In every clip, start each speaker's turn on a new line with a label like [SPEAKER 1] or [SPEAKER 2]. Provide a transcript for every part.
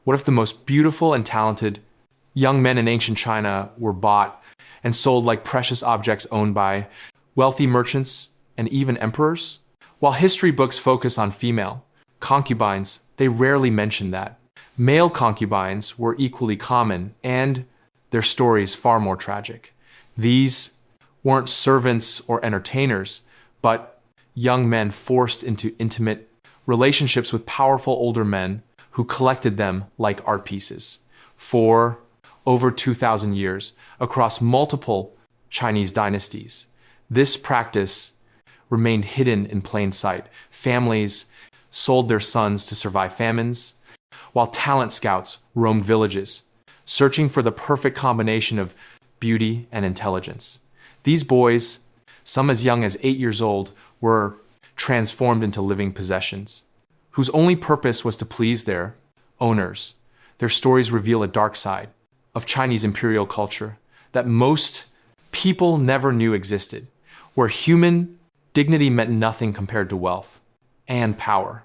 [SPEAKER 1] What if the most beautiful and talented young men in ancient China were bought and sold like precious objects owned by wealthy merchants and even emperors? While history books focus on female concubines, they rarely mention that. Male concubines were equally common, and their stories far more tragic. These weren't servants or entertainers, but young men forced into intimate relationships with powerful older men who collected them like art pieces. For over 2,000 years, across multiple Chinese dynasties, this practice remained hidden in plain sight. Families sold their sons to survive famines, while talent scouts roamed villages, searching for the perfect combination of beauty and intelligence. These boys, some as young as 8 years old, were transformed into living possessions, whose only purpose was to please their owners. Their stories reveal a dark side of Chinese imperial culture that most people never knew existed, where human dignity meant nothing compared to wealth and power.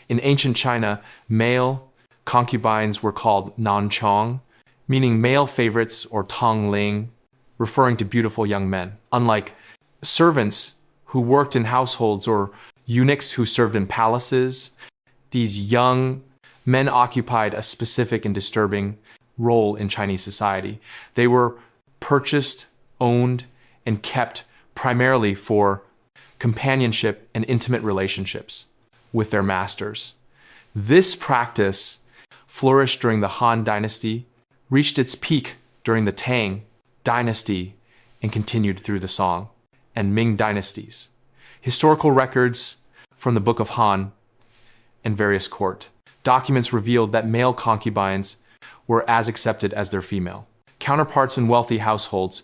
[SPEAKER 1] In ancient China, male concubines were called nanchong, meaning male favorites, or tongling, referring to beautiful young men. Unlike servants who worked in households or eunuchs who served in palaces, these young men occupied a specific and disturbing role in Chinese society. They were purchased, owned, and kept primarily for companionship and intimate relationships with their masters. This practice flourished during the Han Dynasty, reached its peak during the Tang Dynasty, and continued through the Song and Ming dynasties. Historical records from the Book of Han and various court documents revealed that male concubines were as accepted as their female counterparts in wealthy households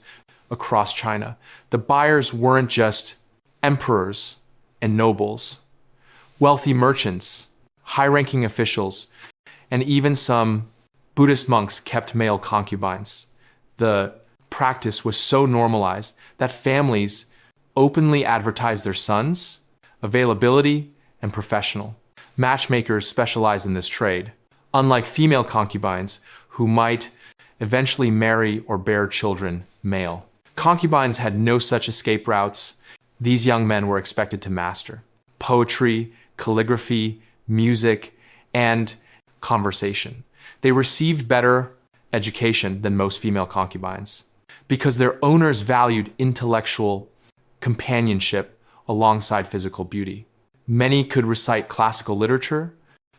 [SPEAKER 1] across China. The buyers weren't just emperors and nobles. Wealthy merchants, high-ranking officials, and even some Buddhist monks kept male concubines. The practice was so normalized that families openly advertised their sons' availability and professional. Matchmakers specialized in this trade, unlike female concubines who might eventually marry or bear children male. Concubines had no such escape routes. These young men were expected to master poetry, calligraphy, music, and conversation. They received better education than most female concubines because their owners valued intellectual companionship alongside physical beauty. Many could recite classical literature,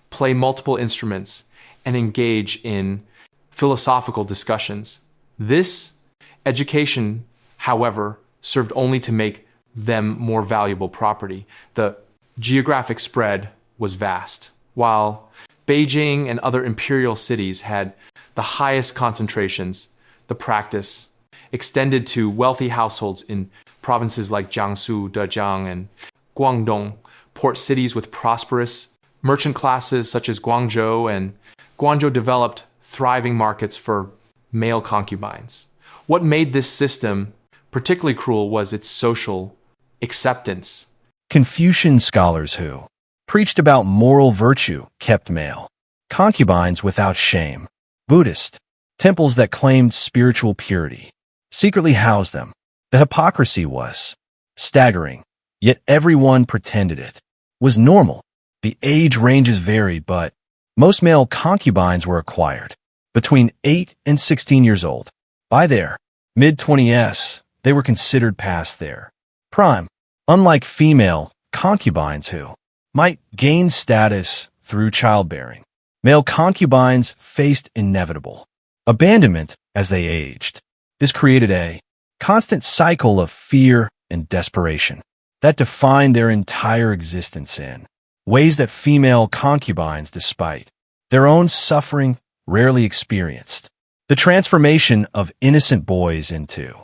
[SPEAKER 1] play multiple instruments, and engage in philosophical discussions. This education, however, served only to make them more valuable property. The geographic spread was vast. While Beijing and other imperial cities had the highest concentrations, the practice extended to wealthy households in provinces like Jiangsu, Zhejiang, and Guangdong, port cities with prosperous merchant classes such as Guangzhou, and Guangzhou developed thriving markets for male concubines. What made this system particularly cruel was its social acceptance.
[SPEAKER 2] Confucian scholars who preached about moral virtue kept male concubines without shame. Buddhist temples that claimed spiritual purity secretly housed them. The hypocrisy was staggering, yet everyone pretended it was normal. The age ranges varied, but most male concubines were acquired between 8 and 16 years old. By their mid-20s, they were considered past their prime. Unlike female concubines who might gain status through childbearing, male concubines faced inevitable abandonment as they aged. This created a constant cycle of fear and desperation that defined their entire existence in ways that female concubines, despite their own suffering, rarely experienced. The transformation of innocent boys into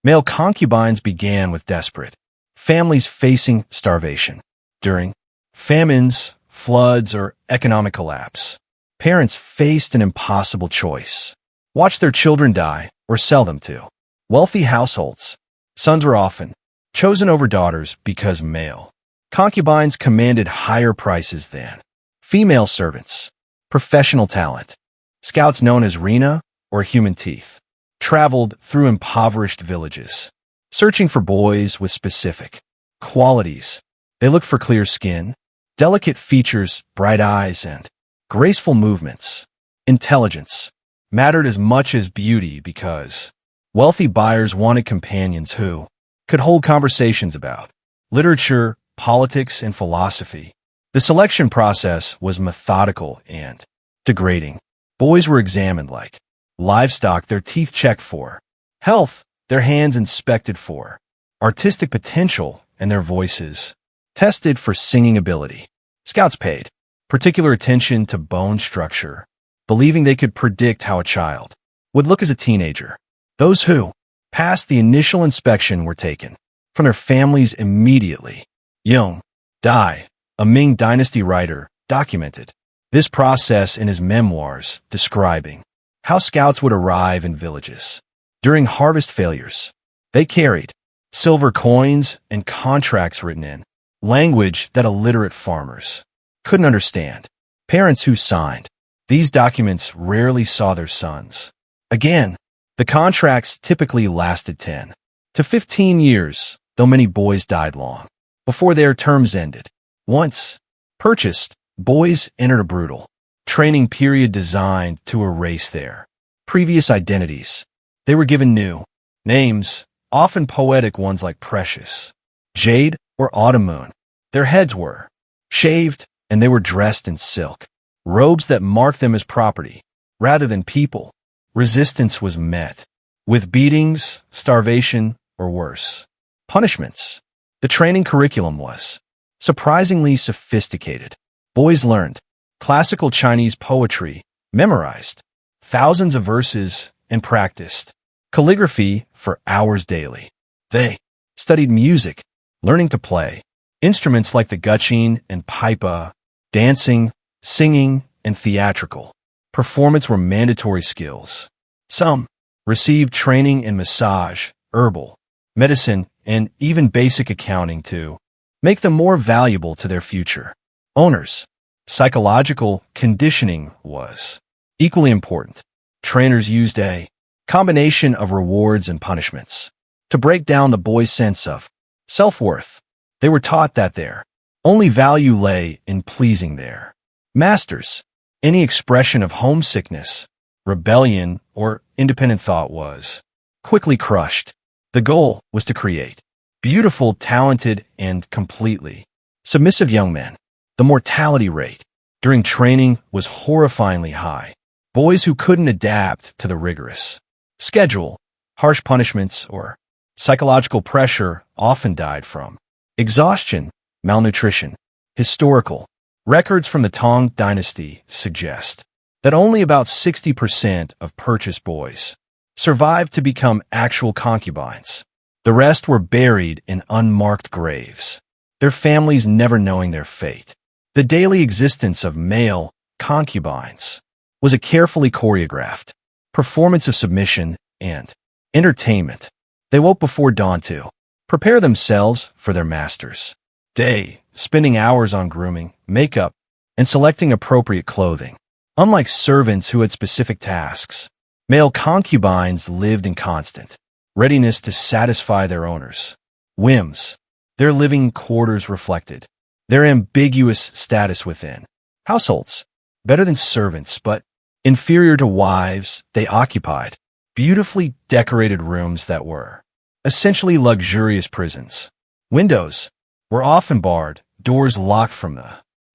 [SPEAKER 2] male concubines began with desperate families facing starvation. During famines, floods, or economic collapse, parents faced an impossible choice: watch their children die or sell them to wealthy households. Sons were often chosen over daughters because male concubines commanded higher prices than female servants. Professional talent Scouts known as Rena or Human Teeth traveled through impoverished villages, searching for boys with specific qualities. They looked for clear skin, delicate features, bright eyes, and graceful movements. Intelligence mattered as much as beauty because wealthy buyers wanted companions who could hold conversations about literature, politics, and philosophy. The selection process was methodical and degrading. Boys were examined like livestock, their teeth checked for health, their hands inspected for artistic potential, and their voices tested for singing ability. Scouts paid particular attention to bone structure, believing they could predict how a child would look as a teenager. Those who passed the initial inspection were taken from their families immediately. Yung Dai, a Ming Dynasty writer, documented this process in his memoirs, describing how scouts would arrive in villages during harvest failures. They carried silver coins and contracts written in language that illiterate farmers couldn't understand. Parents who signed these documents rarely saw their sons again. The contracts typically lasted 10 to 15 years, though many boys died long before their terms ended. Once purchased, boys entered a brutal training period designed to erase their previous identities. They were given new names, often poetic ones like Precious, Jade, or Autumn Moon. Their heads were shaved, and they were dressed in silk robes that marked them as property rather than people. Resistance was met with beatings, starvation, or worse punishments. The training curriculum was surprisingly sophisticated. Boys learned classical Chinese poetry, memorized thousands of verses, and practiced calligraphy for hours daily. They studied music, learning to play instruments like the gutching and pipa. Dancing, singing, and theatrical performance were mandatory skills. Some received training in massage, herbal medicine, and even basic accounting to make them more valuable to their future owners. Psychological conditioning was equally important. Trainers used a combination of rewards and punishments to break down the boys' sense of self-worth. They were taught that their only value lay in pleasing their masters. Any expression of homesickness, rebellion, or independent thought was quickly crushed. The goal was to create beautiful, talented, and completely submissive young men. The mortality rate during training was horrifyingly high. Boys who couldn't adapt to the rigorous schedule, harsh punishments, or psychological pressure often died from exhaustion, malnutrition. Historical records from the Tang Dynasty suggest that only about 60% of purchased boys survived to become actual concubines. The rest were buried in unmarked graves, their families never knowing their fate. The daily existence of male concubines was a carefully choreographed performance of submission and entertainment. They woke before dawn to prepare themselves for their masters' day, spending hours on grooming, makeup, and selecting appropriate clothing. Unlike servants who had specific tasks, male concubines lived in constant readiness to satisfy their owners' whims. Their living quarters reflected their ambiguous status within households. Better than servants, but inferior to wives, they occupied beautifully decorated rooms that were essentially luxurious prisons. Windows were often barred, doors locked from the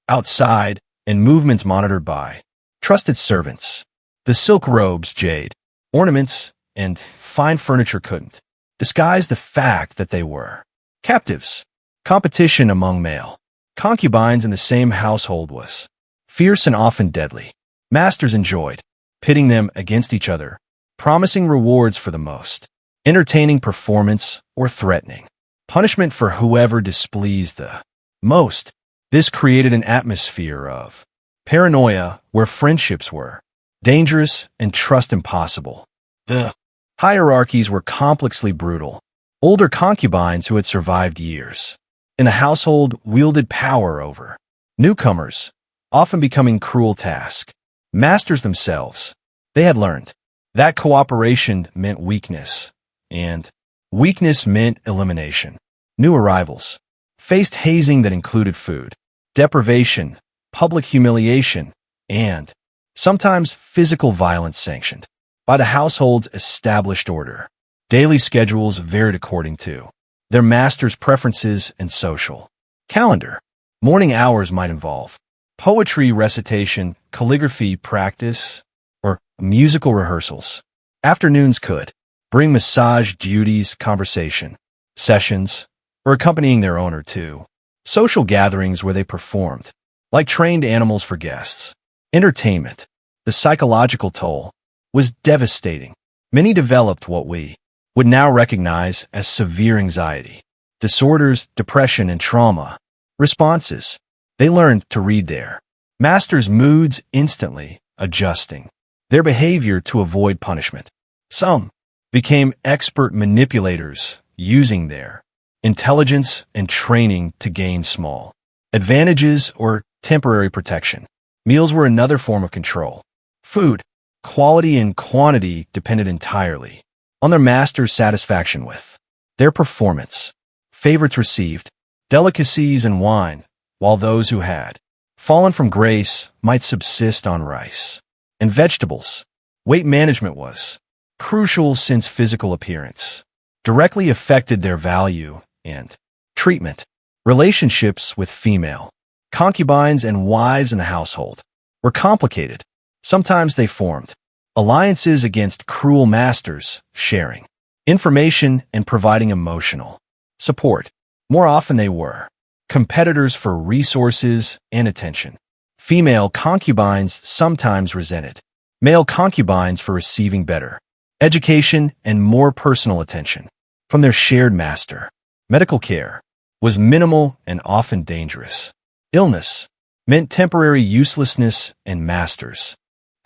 [SPEAKER 2] outside, and movements monitored by trusted servants. The silk robes, jade, ornaments, and fine furniture couldn't disguise the fact that they were captives. Competition among male concubines in the same household was fierce and often deadly. Masters enjoyed pitting them against each other, promising rewards for the most entertaining performance or threatening punishment for whoever displeased the most. This created an atmosphere of paranoia where friendships were dangerous and trust impossible. The hierarchies were complexly brutal. Older concubines who had survived years in a household wielded power over newcomers, often becoming cruel task. Masters themselves, they had learned that cooperation meant weakness, and weakness meant elimination. New arrivals faced hazing that included food, deprivation, public humiliation, and sometimes physical violence sanctioned by the household's established order. Daily schedules varied according to their master's preferences and social calendar. Morning hours might involve poetry recitation, calligraphy practice, or musical rehearsals. Afternoons could bring massage duties, conversation sessions, or accompanying their owner to social gatherings where they performed like trained animals for guests. Entertainment. The psychological toll was devastating. Many developed what we would now recognize as severe anxiety, disorders, depression, and trauma responses. They learned to read their master's moods instantly, adjusting their behavior to avoid punishment. Some became expert manipulators, using their intelligence and training to gain small advantages or temporary protection. Meals were another form of control. Food, quality and quantity depended entirely on their master's satisfaction with their performance. Favorites received delicacies and wine, while those who had fallen from grace might subsist on rice and vegetables. Weight management was crucial since physical appearance directly affected their value and treatment. Relationships with female concubines and wives in the household were complicated. Sometimes they formed alliances against cruel masters, sharing information and providing emotional support. More often they were competitors for resources and attention. Female concubines sometimes resented male concubines for receiving better education and more personal attention from their shared master. Medical care was minimal and often dangerous. Illness meant temporary uselessness, and masters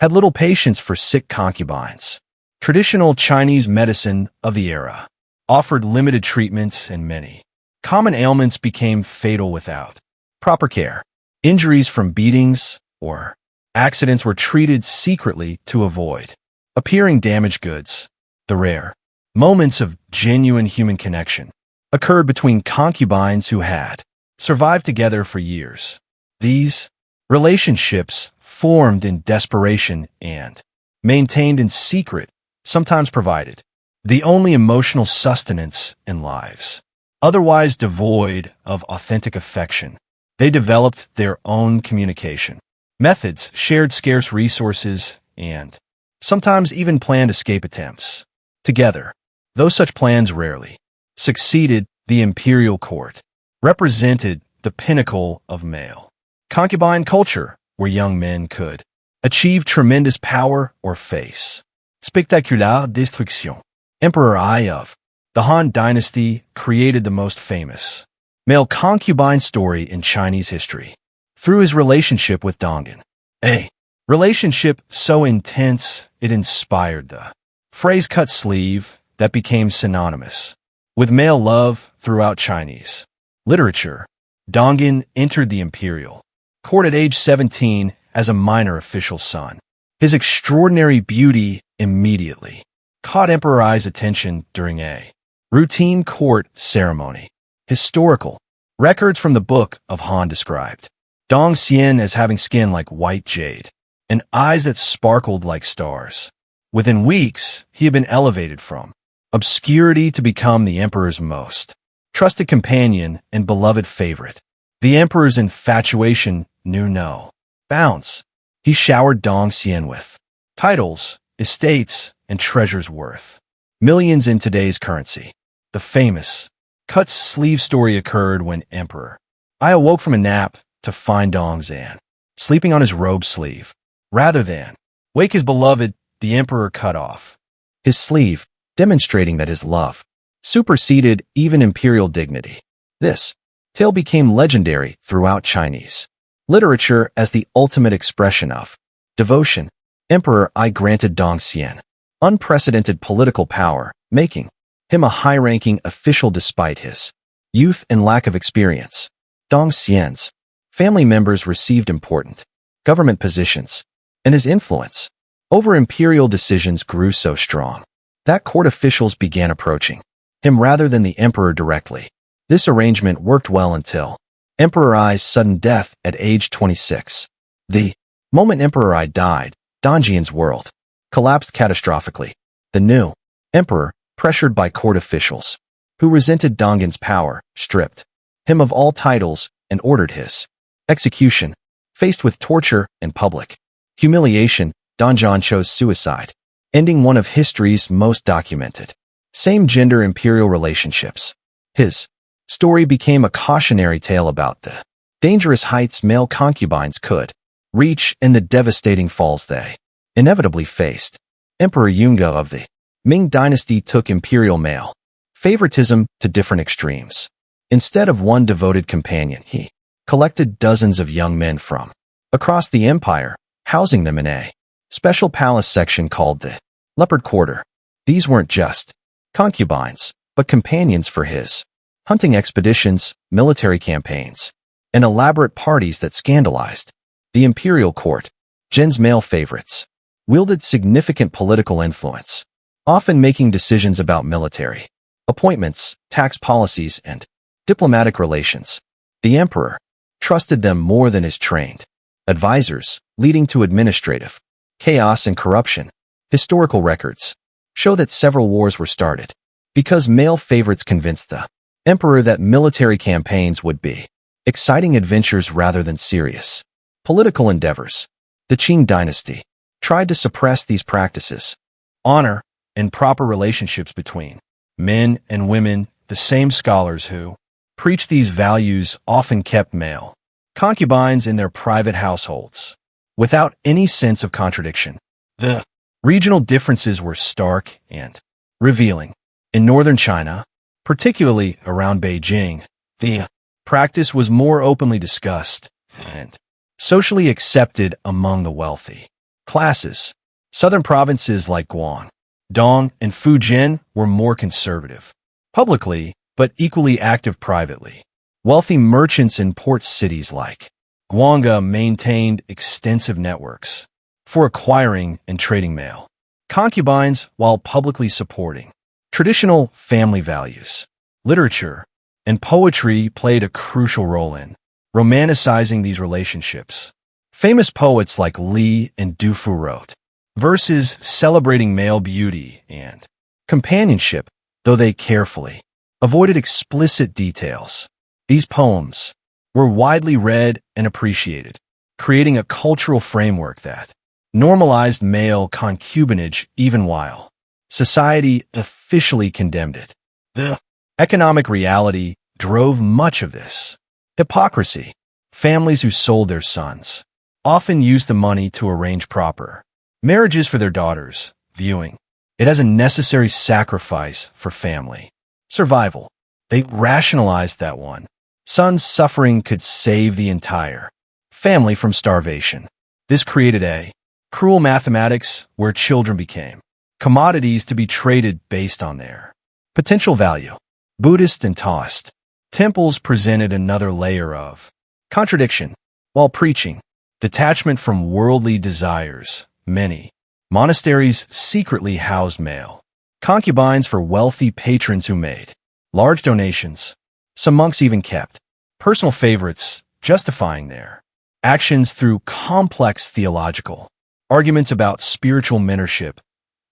[SPEAKER 2] had little patience for sick concubines. Traditional Chinese medicine of the era offered limited treatments, and many common ailments became fatal without proper care. Injuries from beatings or accidents were treated secretly to avoid appearing damaged goods. The rare moments of genuine human connection occurred between concubines who had survived together for years. These relationships, formed in desperation and maintained in secret, sometimes provided the only emotional sustenance in lives otherwise devoid of authentic affection. They developed their own communication methods, shared scarce resources, and sometimes even planned escape attempts together. Though such plans rarely succeeded, the imperial court represented the pinnacle of male concubine culture, where young men could achieve tremendous power or face spectaculaire destruction. Emperor Ai of the Han Dynasty created the most famous male concubine story in Chinese history through his relationship with Dongan, a relationship so intense it inspired the phrase cut sleeve that became synonymous with male love throughout Chinese literature. Dongan entered the imperial court at age 17 as a minor official son. His extraordinary beauty immediately caught Emperor Ai's attention during a routine court ceremony. Historical records from the Book of Han described Dong Xian as having skin like white jade and eyes that sparkled like stars. Within weeks, he had been elevated from obscurity to become the emperor's most trusted companion and beloved favorite. The emperor's infatuation knew no bounds. He showered Dong Xian with titles, estates, and treasures worth millions in today's currency. The famous cut sleeve story occurred when Emperor Ai awoke from a nap to find Dong Xian sleeping on his robe sleeve. Rather than wake his beloved, the emperor cut off his sleeve, demonstrating that his love superseded even imperial dignity. This tale became legendary throughout Chinese literature as the ultimate expression of devotion. Emperor Ai granted Dong Xian unprecedented political power, making him a high-ranking official despite his youth and lack of experience. Dong Xian's family members received important government positions, and his influence over imperial decisions grew so strong that court officials began approaching him rather than the emperor directly. This arrangement worked well until Emperor Ai's sudden death at age 26. The moment Emperor Ai died, Donjian's world collapsed catastrophically. The new emperor, pressured by court officials who resented Dongan's power, stripped him of all titles and ordered his execution. Faced with torture and public humiliation, Donjan chose suicide, ending one of history's most documented same-gender imperial relationships. His story became a cautionary tale about the dangerous heights male concubines could reach and the devastating falls they inevitably faced. Emperor Yunga of the Ming dynasty took imperial male favoritism to different extremes. Instead of one devoted companion, he collected dozens of young men from across the empire, housing them in a special palace section called the Leopard Quarter. These weren't just concubines, but companions for his hunting expeditions, military campaigns, and elaborate parties that scandalized the imperial court. Jin's male favorites wielded significant political influence, often making decisions about military appointments, tax policies, and diplomatic relations. The emperor trusted them more than his trained advisors, leading to administrative chaos and corruption. Historical records show that several wars were started because male favorites convinced the emperor that military campaigns would be exciting adventures rather than serious political endeavors. The Qing dynasty tried to suppress these practices. Honor and proper relationships between men and women. The same scholars who preached these values often kept male concubines in their private households without any sense of contradiction. The regional differences were stark and revealing. In northern China, particularly around Beijing, the practice was more openly discussed and socially accepted among the wealthy classes. Southern provinces like Guangdong and Fujian were more conservative publicly, but equally active privately. Wealthy merchants in port cities like Guangga maintained extensive networks for acquiring and trading male concubines while publicly supporting traditional family values. Literature and poetry played a crucial role in romanticizing these relationships. Famous poets like Li and Du Fu wrote verses celebrating male beauty and companionship, though they carefully avoided explicit details. These poems were widely read and appreciated, creating a cultural framework that normalized male concubinage even while society officially condemned it. The economic reality drove much of this hypocrisy. Families who sold their sons often used the money to arrange proper marriages for their daughters, viewing it as a necessary sacrifice for family survival. They rationalized that one son's suffering could save the entire family from starvation. This created a cruel mathematics where children became commodities to be traded based on their potential value. Buddhist and Taoist temples presented another layer of contradiction. While preaching detachment from worldly desires, many monasteries secretly housed male concubines for wealthy patrons who made large donations. Some monks even kept personal favorites, justifying their actions through complex theological arguments about spiritual mentorship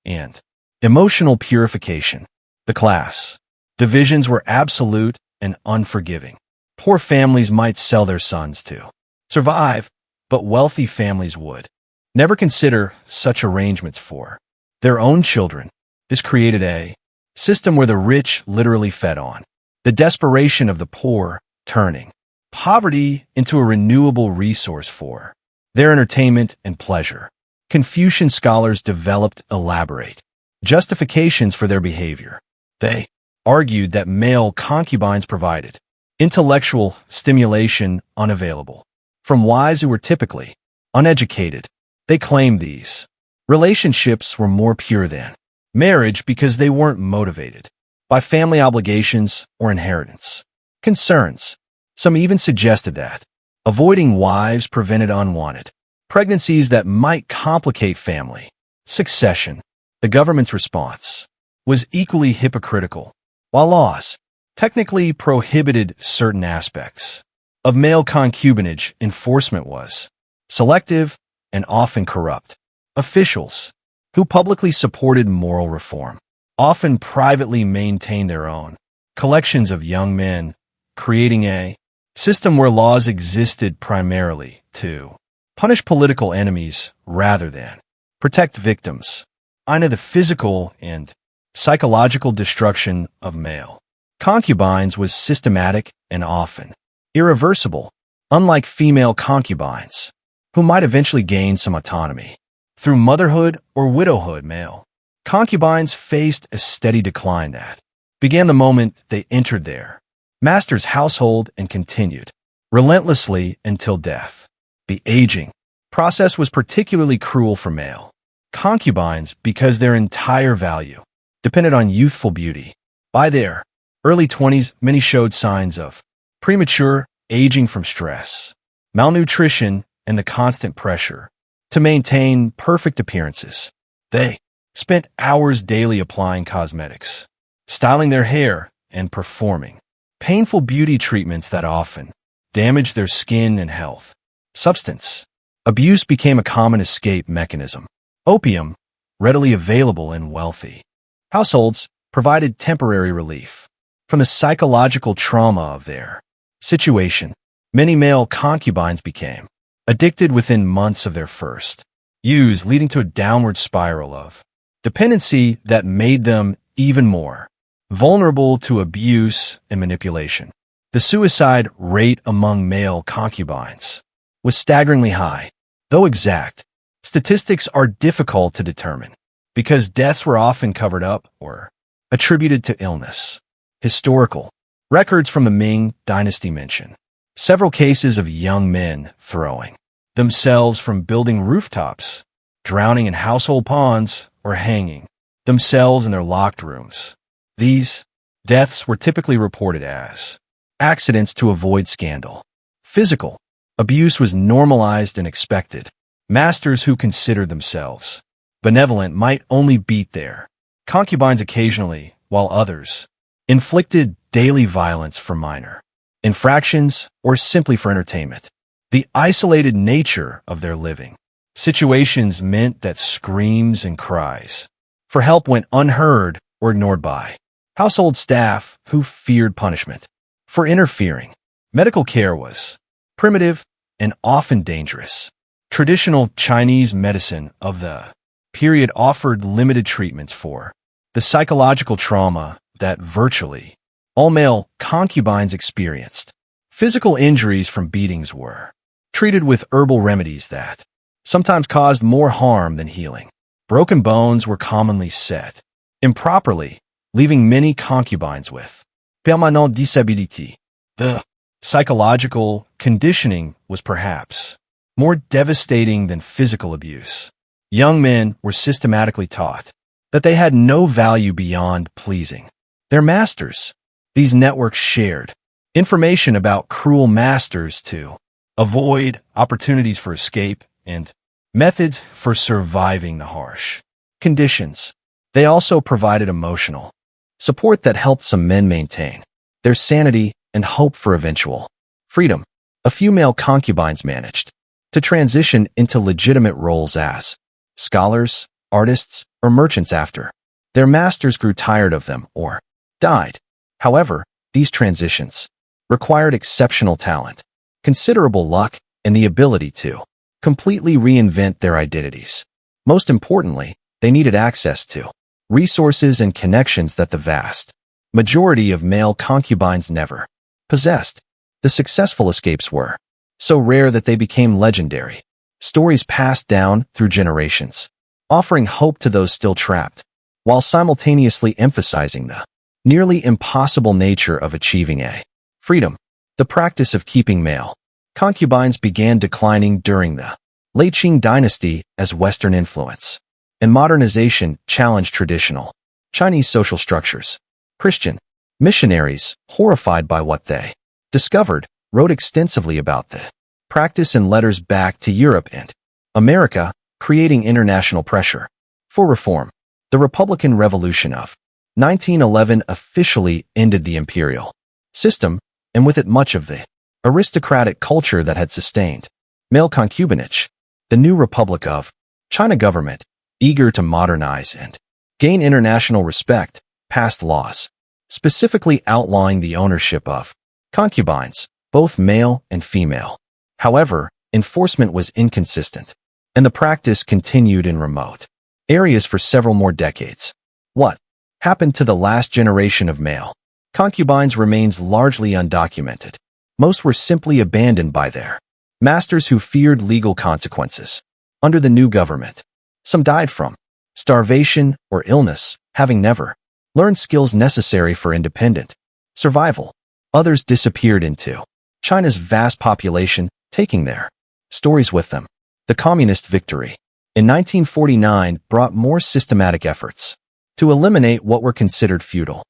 [SPEAKER 2] and emotional purification. The class divisions were absolute and unforgiving. Poor families might sell their sons to survive, but wealthy families would never consider such arrangements for their own children. This created a system where the rich literally fed on the desperation of the poor, turning poverty into a renewable resource for their entertainment and pleasure. Confucian scholars developed elaborate justifications for their behavior. They argued that male concubines provided intellectual stimulation unavailable from wives who were typically uneducated. They claimed these relationships were more pure than marriage because they weren't motivated by family obligations or inheritance concerns. Some even suggested that avoiding wives prevented unwanted pregnancies that might complicate family succession. The government's response was equally hypocritical. While laws technically prohibited certain aspects of male concubinage, enforcement was selective and often corrupt. Officials who publicly supported moral reform often privately maintained their own collections of young men, creating a system where laws existed primarily to punish political enemies rather than protect victims. I know the physical and psychological destruction of male concubines was systematic and often irreversible, unlike female concubines, who might eventually gain some autonomy. Through motherhood or widowhood, male concubines faced a steady decline that began the moment they entered their master's household and continued relentlessly until death. The aging process was particularly cruel for male concubines because their entire value depended on youthful beauty. By their early 20s, many showed signs of premature aging from stress, malnutrition, and the constant pressure to maintain perfect appearances. They spent hours daily applying cosmetics, styling their hair, and performing painful beauty treatments that often damaged their skin and health. Substance abuse became a common escape mechanism. Opium, readily available in wealthy households, provided temporary relief from the psychological trauma of their situation. Many male concubines became addicted within months of their first use, leading to a downward spiral of dependency that made them even more vulnerable to abuse and manipulation. The suicide rate among male concubines was staggeringly high. Though exact statistics are difficult to determine because deaths were often covered up or attributed to illness. Historical records from the Ming Dynasty mention several cases of young men throwing themselves from building rooftops, drowning in household ponds, or hanging themselves in their locked rooms. These deaths were typically reported as accidents to avoid scandal. Physical abuse was normalized and expected. Masters who considered themselves benevolent might only beat their concubines occasionally, while others inflicted daily violence for minor infractions or simply for entertainment. The isolated nature of their living situations meant that screams and cries for help went unheard or ignored by household staff who feared punishment for interfering. Medical care was primitive and often dangerous. Traditional Chinese medicine of the period offered limited treatments for the psychological trauma that virtually all male concubines experienced. Physical injuries from beatings were treated with herbal remedies that sometimes caused more harm than healing. Broken bones were commonly set improperly, leaving many concubines with permanent disability. The psychological conditioning was perhaps more devastating than physical abuse. Young men were systematically taught that they had no value beyond pleasing their masters. These networks shared information about cruel masters to avoid opportunities for escape and methods for surviving the harsh conditions. They also provided emotional support that helped some men maintain their sanity and hope for eventual freedom. A few male concubines managed to transition into legitimate roles as scholars, artists, or merchants after their masters grew tired of them or died. However, these transitions required exceptional talent, considerable luck, and the ability to completely reinvent their identities. Most importantly, they needed access to resources and connections that the vast majority of male concubines never possessed. The successful escapes were so rare that they became legendary, stories passed down through generations, offering hope to those still trapped, while simultaneously emphasizing the nearly impossible nature of achieving a freedom. The practice of keeping male concubines began declining during the late Qing dynasty as Western influence and modernization challenged traditional Chinese social structures. Christian missionaries, horrified by what they discovered, wrote extensively about the practice in letters back to Europe and America, creating international pressure for reform. The Republican Revolution of 1911 officially ended the imperial system, and with it much of the aristocratic culture that had sustained male concubinage. The new Republic of China government, eager to modernize and gain international respect, passed laws specifically outlawing the ownership of concubines, both male and female. However, enforcement was inconsistent, and the practice continued in remote areas for several more decades. What happened to the last generation of male concubines remains largely undocumented. Most were simply abandoned by their masters who feared legal consequences. Under the new government, some died from starvation or illness, having never learned skills necessary for independent survival. Others disappeared into China's vast population, taking their stories with them. The communist victory in 1949 brought more systematic efforts to eliminate what were considered feudal